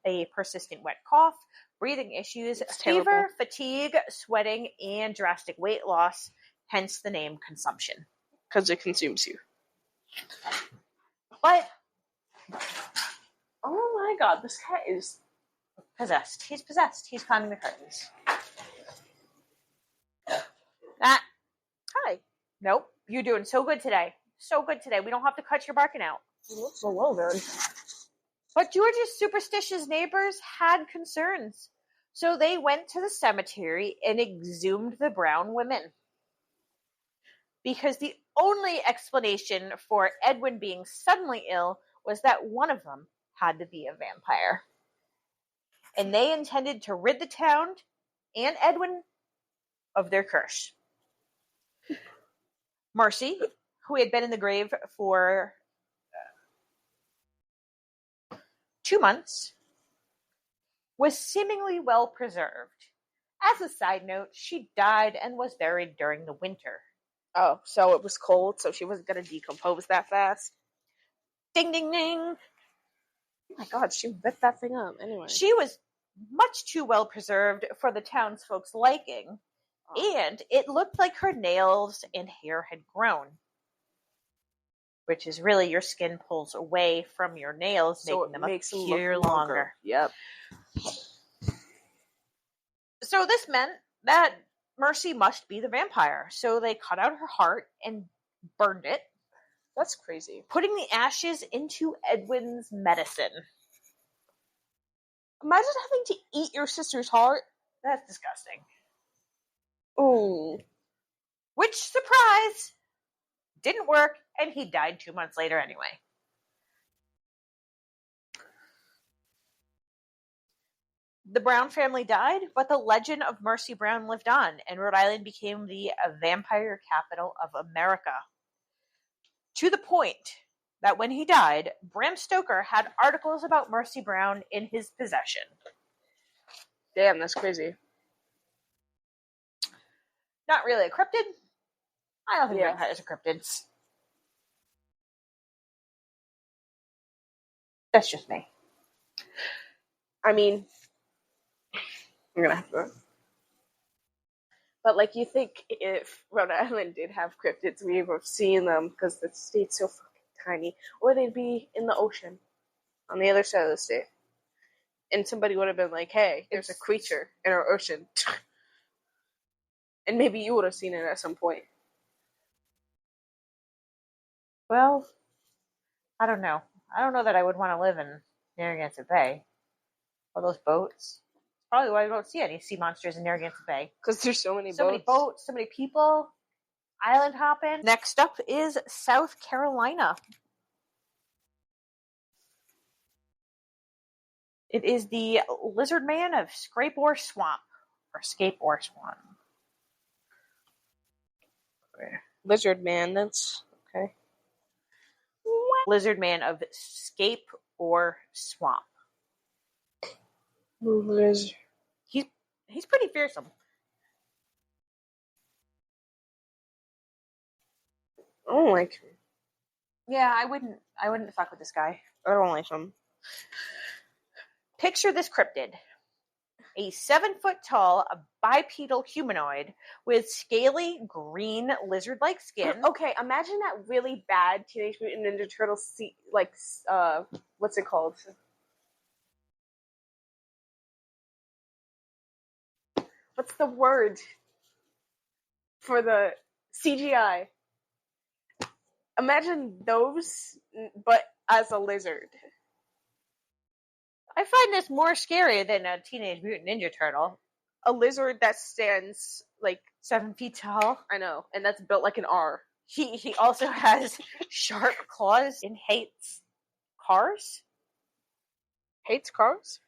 a persistent wet cough, breathing issues, fever, fatigue, sweating, and drastic weight loss, hence the name consumption. Because it consumes you. But... oh my God, this cat is... possessed. He's possessed. He's climbing the curtains. Ah. Hi. Nope. You're doing so good today. So good today. We don't have to cut your barking out. You look so well done. But George's superstitious neighbors had concerns. So they went to the cemetery and exhumed the brown women. Because the only explanation for Edwin being suddenly ill was that one of them had to be a vampire. And they intended to rid the town and Edwin of their curse. Mercy, who had been in the grave for 2 months, was seemingly well preserved. As a side note, she died and was buried during the winter. Oh, so it was cold, so she wasn't going to decompose that fast? Ding, ding, ding! Oh my God, she ripped that thing up. Anyway. She was much too well preserved for the townsfolk's liking, and it looked like her nails and hair had grown. Which is really your skin pulls away from your nails, so making them makes appear them look longer. Yep. So this meant that Mercy must be the vampire. So they cut out her heart and burned it. That's crazy. Putting the ashes into Edwin's medicine. Imagine having to eat your sister's heart. That's disgusting. Ooh. Which, surprise, didn't work, and he died 2 months later anyway. The Brown family died, but the legend of Mercy Brown lived on, and Rhode Island became the vampire capital of America. To the point that when he died, Bram Stoker had articles about Mercy Brown in his possession. Damn, that's crazy. Not really a cryptid. I don't think vampires are cryptids. That's just me. I mean, I'm gonna have to. But like, you think if Rhode Island did have cryptids, we would have seen them because the state's so fucking tiny, or they'd be in the ocean on the other side of the state, and somebody would have been like, "Hey, there's a creature in our ocean," and maybe you would have seen it at some point. Well, I don't know. I don't know that I would want to live in Narragansett Bay. All those boats. Probably why we don't see any sea monsters in Narragansett Bay. Because there's so many many boats, so many people, island hopping. Next up is South Carolina. It is the lizard man of Scrape or Swamp. Or Scape or Swamp. Lizard man, that's okay. Lizard man of Scape or Swamp. Lizard. He's pretty fearsome. I don't like him. Yeah, I wouldn't fuck with this guy. I don't like him. Picture this cryptid. A 7-foot-tall bipedal humanoid with scaly green lizard-like skin. Okay, imagine that really bad Teenage Mutant Ninja Turtle what's it called? What's the word for the CGI? Imagine those, but as a lizard. I find this more scary than a Teenage Mutant Ninja Turtle. A lizard that stands like 7 feet tall. I know, and that's built like an R. He also has sharp claws and hates cars. Hates cars?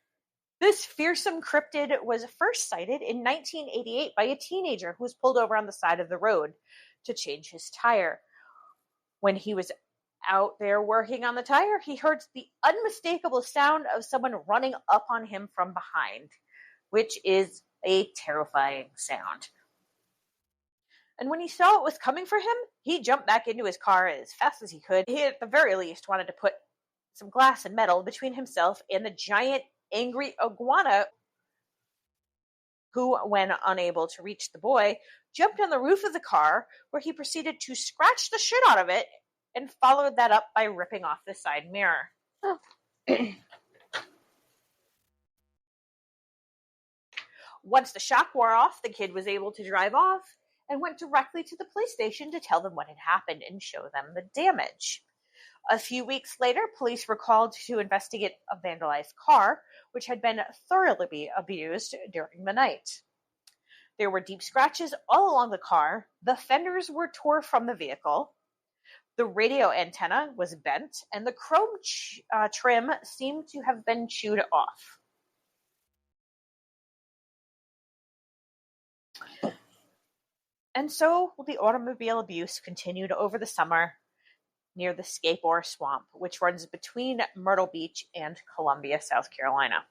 This fearsome cryptid was first sighted in 1988 by a teenager who was pulled over on the side of the road to change his tire. When he was out there working on the tire, he heard the unmistakable sound of someone running up on him from behind, which is a terrifying sound. And when he saw it was coming for him, he jumped back into his car as fast as he could. He, at the very least, wanted to put some glass and metal between himself and the giant, angry iguana, who, when unable to reach the boy, jumped on the roof of the car, where he proceeded to scratch the shit out of it and followed that up by ripping off the side mirror. Oh. Once the shock wore off, the kid was able to drive off and went directly to the police station to tell them what had happened and show them the damage. A few weeks later, police were called to investigate a vandalized car, which had been thoroughly abused during the night. There were deep scratches all along the car. The fenders were torn from the vehicle. The radio antenna was bent, and the chrome trim seemed to have been chewed off. And so the automobile abuse continued over the summer near the Scape-Ore Swamp, which runs between Myrtle Beach and Columbia, South Carolina.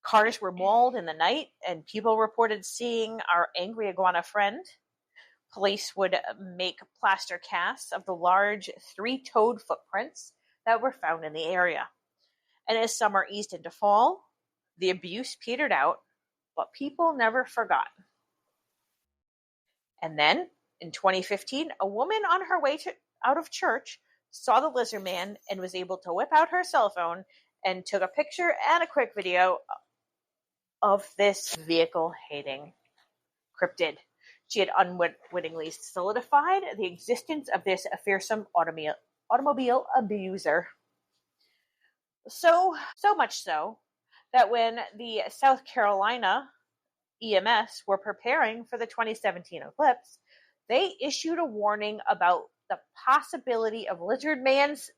Cars were mauled in the night, and people reported seeing our angry iguana friend. Police would make plaster casts of the large 3-toed footprints that were found in the area. And as summer eased into fall, the abuse petered out, but people never forgot. And then, in 2015, a woman on her way out of church saw the lizard man and was able to whip out her cell phone and took a picture and a quick video of this vehicle-hating cryptid. She had unwittingly solidified the existence of this fearsome automobile abuser. So much so that when the South Carolina EMS were preparing for the 2017 eclipse, they issued a warning about the possibility of lizard mans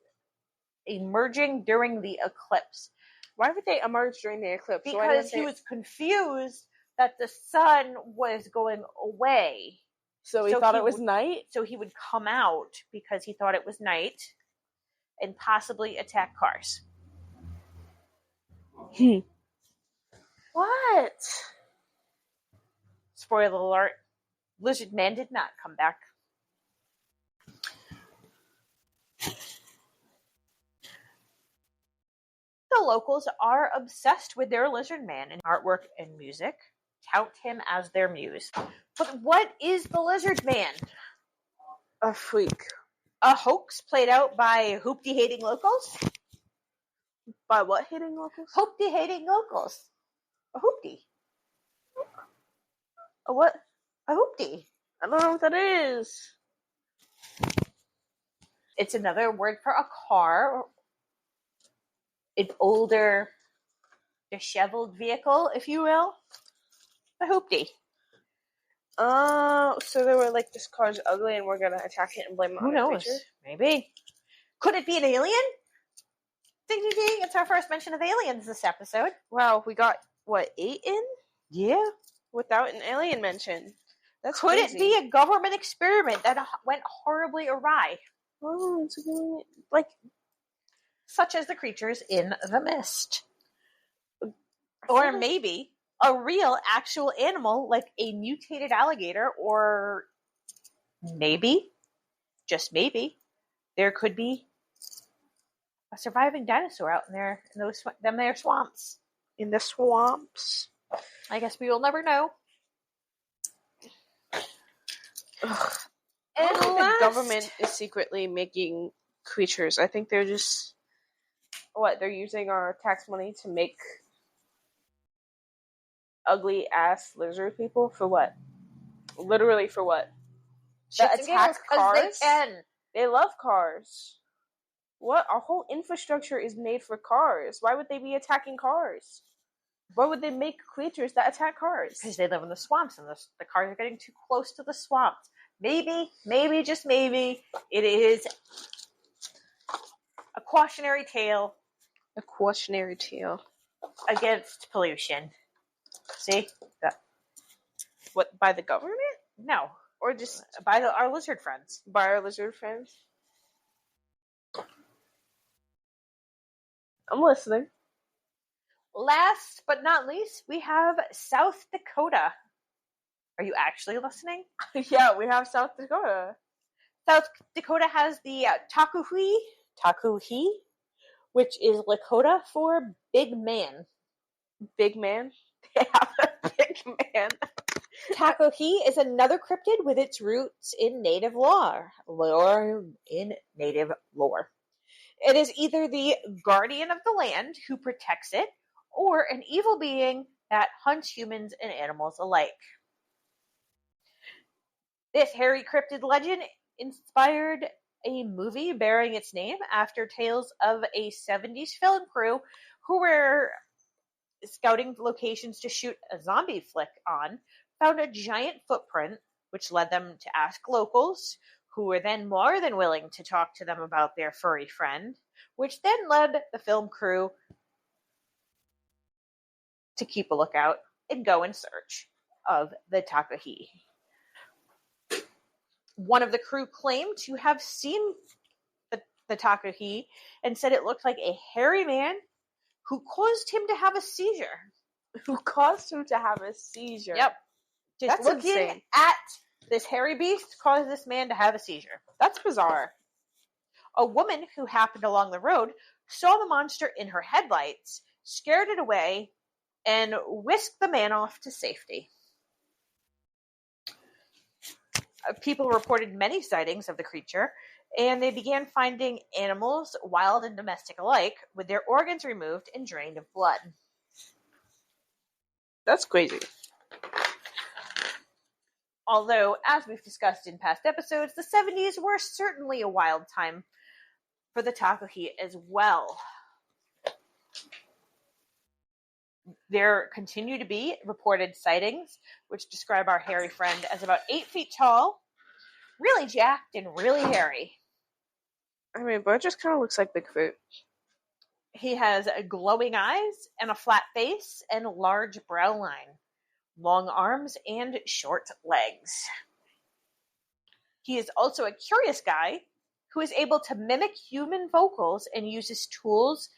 emerging during the eclipse. Why would they emerge during the eclipse? Because he was confused that the sun was going away. So he thought it was night? So he would come out because he thought it was night and possibly attack cars. What? Spoiler alert, lizard man did not come back. The locals are obsessed with their lizard man in artwork and music, tout him as their muse. But what is the lizard man? A freak. A hoax played out by hoopty-hating locals? By what hating locals? Hoopty-hating locals. A hoopty. A what? A hoopty. I don't know what that is. It's another word for a car. An older, disheveled vehicle, if you will. A hoopty. So they were like, this car's ugly and we're gonna attack it and blame it on a creature? Maybe. Could it be an alien? Ding, ding, ding. It's our first mention of aliens this episode. Wow, we got, 8 in? Yeah. Without an alien mention. That's Could crazy. it be a government experiment that went horribly awry? Oh, it's really, like, such as the creatures in the mist. Or maybe a real, actual animal like a mutated alligator, or maybe, just maybe, there could be a surviving dinosaur out in there in those swamps. In the swamps. I guess we will never know. Ugh. I don't think the government is secretly making creatures. I think they're just they're using our tax money to make ugly ass lizard people for what? Literally for what? Shits That and attack giggles 'cause they cars? can. They love cars. What? Our whole infrastructure is made for cars. Why would they be attacking cars? Why would they make creatures that attack cars? Because they live in the swamps and the cars are getting too close to the swamps. Maybe, just maybe, it is a cautionary tale A cautionary tale. against pollution. See? What, by the government? No. Or just By our lizard friends. by our lizard friends? I'm listening. Last but not least, we have South Dakota. Are you actually listening? Yeah, we have South Dakota. South Dakota has the Takuhi, which is Lakota for big man. Big man. They have a big man. Takuhi is another cryptid with its roots in native lore. It is either the guardian of the land who protects it, or an evil being that hunts humans and animals alike. This hairy cryptid legend inspired a movie bearing its name after tales of a 70s film crew who were scouting locations to shoot a zombie flick on, found a giant footprint, which led them to ask locals, who were then more than willing to talk to them about their furry friend, which then led the film crew to keep a lookout and go in search of the Takahi. One of the crew claimed to have seen the Takahi and said it looked like a hairy man who caused him to have a seizure. Who caused him to have a seizure? Yep. Just That's looking insane. at this hairy beast caused this man to have a seizure. That's bizarre. A woman who happened along the road saw the monster in her headlights, scared it away, and whisked the man off to safety. People reported many sightings of the creature, and they began finding animals, wild and domestic alike, with their organs removed and drained of blood. That's crazy. Although, as we've discussed in past episodes, the 70s were certainly a wild time for the Takahi as well. There continue to be reported sightings, which describe our hairy friend as about 8 feet tall, really jacked and really hairy. I mean, but it just kind of looks like Bigfoot. He has glowing eyes and a flat face and a large brow line, long arms, and short legs. He is also a curious guy who is able to mimic human vocals and uses tools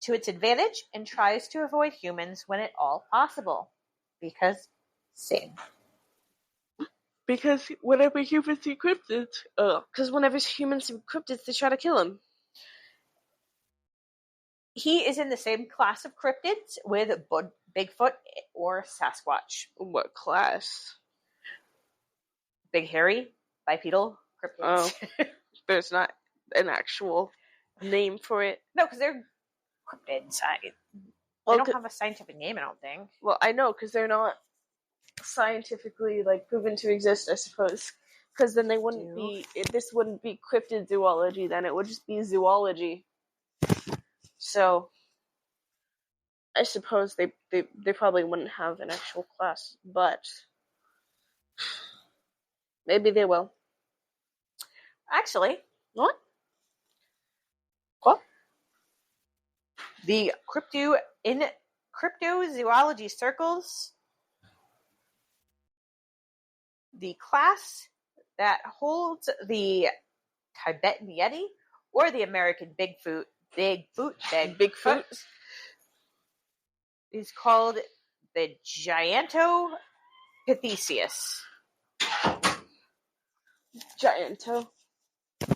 to its advantage and tries to avoid humans when at all possible. Because same. Because whenever humans see cryptids, they try to kill him. He is in the same class of cryptids with Bigfoot or Sasquatch. What class? Big hairy, bipedal cryptids. Oh. There's not an actual name for it. No, because they're cryptids. They don't have a scientific name, I don't think. Well, I know, because they're not scientifically proven to exist, I suppose. Because then they wouldn't be. This wouldn't be cryptid zoology. Then it would just be zoology. So, I suppose they probably wouldn't have an actual class, but maybe they will. Actually, What? the cryptozoology circles, the class that holds the Tibetan Yeti or the American Bigfoot is called the Gigantopithecus. Giganto.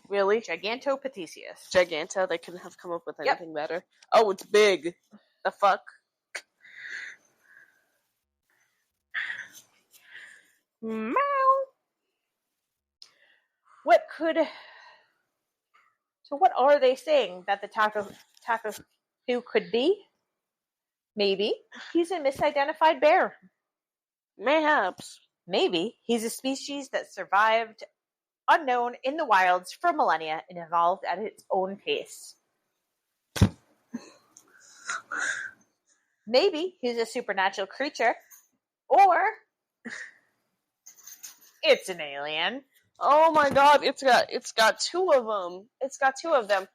Really? Gigantopithecus. Giganto? They couldn't have come up with anything better. Oh, it's big. The fuck? Meow. What are they saying that the Taku could be? Maybe he's a misidentified bear. Mayhaps. Maybe he's a species that survived unknown in the wilds for millennia and evolved at its own pace. Maybe he's a supernatural creature, or it's an alien. Oh my god, it's got two of them. It's got two of them.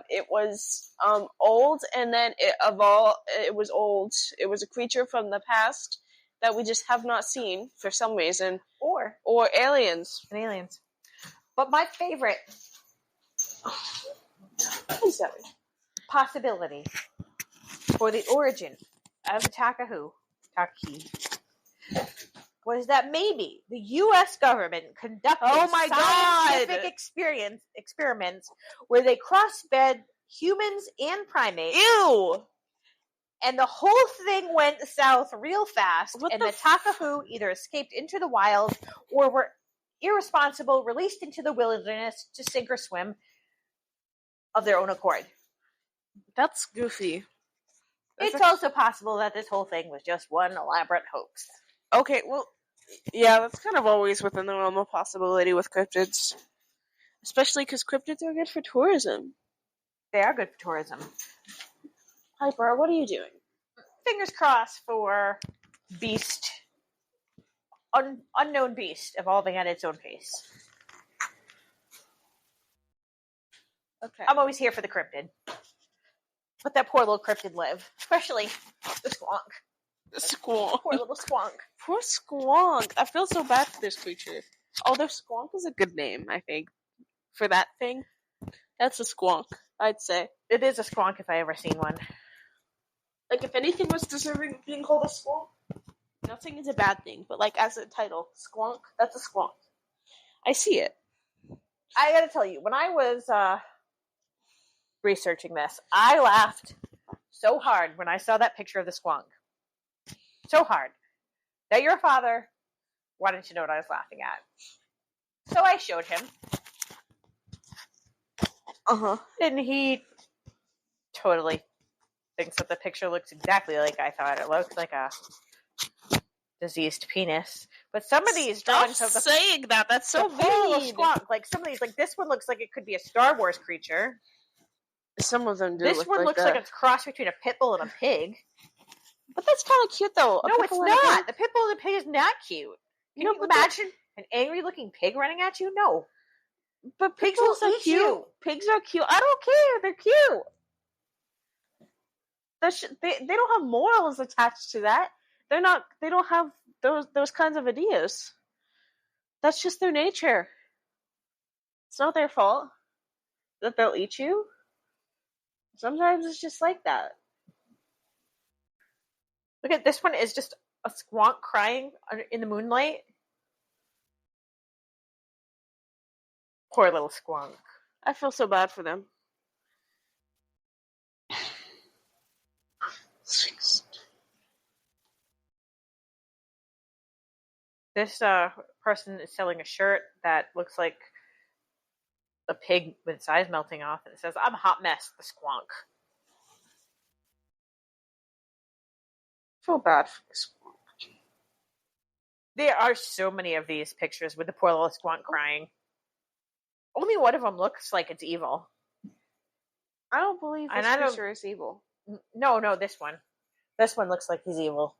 It was old, and then it evolved. It was old. It was a creature from the past that we just have not seen for some reason, Or aliens. an aliens. But my favorite possibility for the origin of the Taki was that maybe the U.S. government conducted scientific experiments where they crossbred humans and primates. Ew! And the whole thing went south real fast, and the Taki either escaped into the wild or were irresponsible, released into the wilderness to sink or swim of their own accord. That's goofy. It's also possible that this whole thing was just one elaborate hoax. Okay, well, yeah, that's kind of always within the realm of possibility with cryptids. Especially because cryptids are good for tourism. They are good for tourism. Piper, what are you doing? Fingers crossed for beast. Unknown beast evolving at its own pace. Okay. I'm always here for the cryptid. Let that poor little cryptid live. Especially the squonk. The squonk. Poor little squonk. Poor squonk. I feel so bad for this creature. Although squonk is a good name, I think. For that thing. That's a squonk, I'd say. It is a squonk if I ever seen one. Like, if anything was deserving of being called a squonk, nothing is a bad thing, but like as a title, squonk, that's a squonk. I see it. I gotta tell you, when I was researching this, I laughed so hard when I saw that picture of the squonk. So hard. That your father wanted to know what I was laughing at. So I showed him. And he totally thinks that the picture looks exactly like I thought. It looks like a diseased penis. But some of these drawings of the saying that. That's so mean. Squonk, like some of these, like this one looks like it could be a Star Wars creature. Some of them do. This one looks like it's a cross between a pit bull and a pig. But that's kind of cute, though. No, it's not. The pit bull and the pig is not cute. Can you imagine an angry-looking pig running at you? No. But pigs are so cute. You. Pigs are cute. I don't care. They're cute. They don't have morals attached to that. They don't have those kinds of ideas. That's just their nature. It's not their fault that they'll eat you. Sometimes it's just like that. Look at this one is just a squonk crying in the moonlight. Poor little squonk. I feel so bad for them. This person is selling a shirt that looks like a pig with its eyes melting off, and it says, "I'm a hot mess, the squonk." I feel bad for the squonk. There are so many of these pictures with the poor little squonk crying. Only one of them looks like it's evil. I don't believe this creature is evil. No, this one. This one looks like he's evil.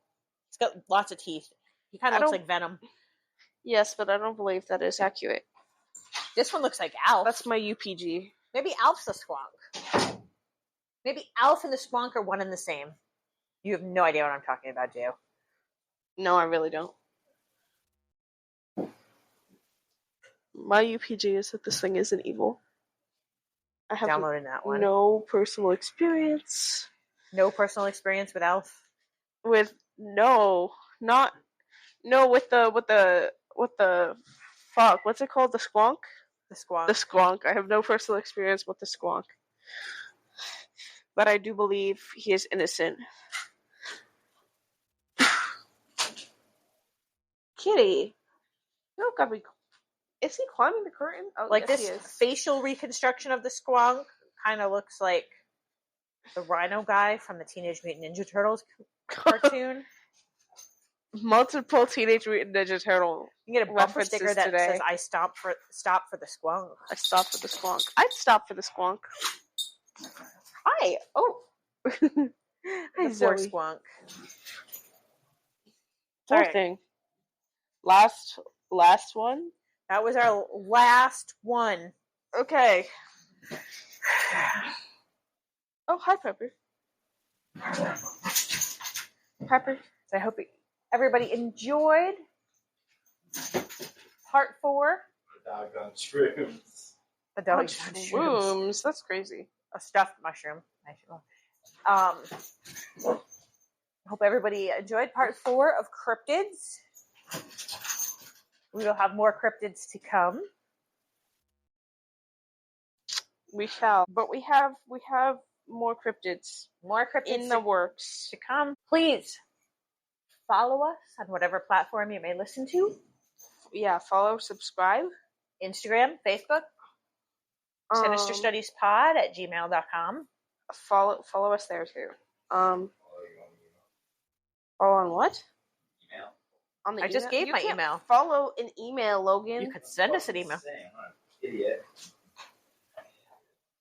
He's got lots of teeth. He kind of looks like Venom. Yes, but I don't believe that is accurate. This one looks like Alf. That's my UPG. Maybe Alf's the squonk. Maybe Alf and the squonk are one and the same. You have no idea what I'm talking about, Joe. No, I really don't. My UPG is that this thing isn't evil. I have downloading that one. No personal experience. No personal experience with Alf? With the fuck, what's it called? The squonk? The squonk. The squonk. I have no personal experience with the squonk. But I do believe he is innocent. Kitty. No, God, is he climbing the curtain? Oh, like yes, this he is. Facial reconstruction of the squonk kind of looks like the rhino guy from the Teenage Mutant Ninja Turtles cartoon. multiple Teenage Mutant Ninja Turtle. You get a bumper references sticker that today. says "I stop for the squonk." I stopped for the squonk. I'd stop for the squonk. Hi. Oh, Hi, the poor Zoe. squonk. Poor Alright. thing. Last one. That was our last one. Okay. Oh, hi, Pepper. Pepper. So I hope everybody enjoyed part 4. The doggone shrooms. The Oh, dog shrooms. shrooms. That's crazy. A stuffed mushroom. Hope everybody enjoyed part 4 of Cryptids. We will have more cryptids to come. We shall. But we have more cryptids More cryptids in the works. to come. Please follow us on whatever platform you may listen to. Yeah, follow, subscribe. Instagram, Facebook, Sinister Studies Pod at gmail.com. Follow us there too. Follow on what? Email. On the I just gave you my can't email. Follow an email, Logan. You could send us an email. Idiot.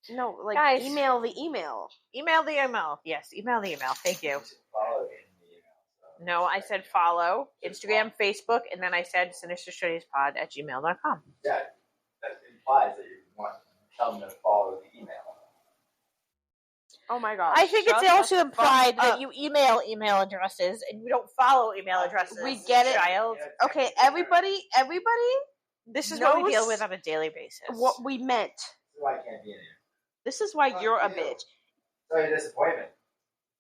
No, like Guys. email the email. Email the email. Yes, email the email. Thank you. Follow in the email. So. No, I said follow. Instagram, Facebook, and then I said sinisterstudiespod at gmail.com. Yeah, that implies that you want to tell them to follow the email. Oh my god. I think Shut it's also the implied fuck that up. you email addresses and you don't follow email addresses. We get it. Child. Okay, everybody This is knows what we deal with on a daily basis. what we meant. This is why I can't be in here. This is why you're a bitch. So your disappointment.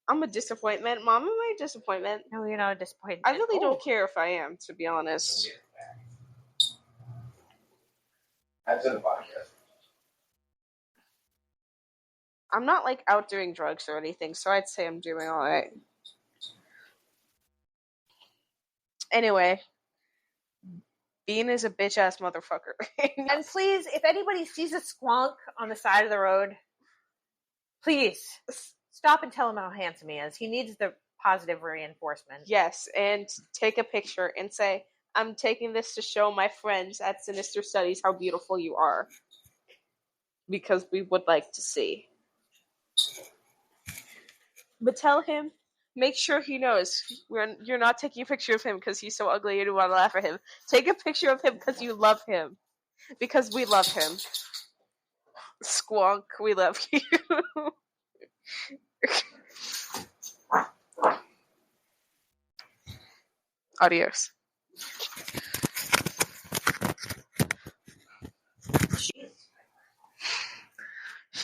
I'm a disappointment. Mom, am I a disappointment? No, you're not a disappointment. I really don't care if I am, to be honest. That's in the podcast. I'm not like out doing drugs or anything, so I'd say I'm doing alright. Anyway, Bean is a bitch ass motherfucker. And please, if anybody sees a squonk on the side of the road, please stop and tell him how handsome he is. He needs the positive reinforcement. Yes, and take a picture and say, I'm taking this to show my friends at Sinister Studies how beautiful you are. Because we would like to see. But tell him, make sure he knows you're not taking a picture of him because he's so ugly you don't want to laugh at him. Take a picture of him because you love him. Because we love him. Squonk, we love you. Adios.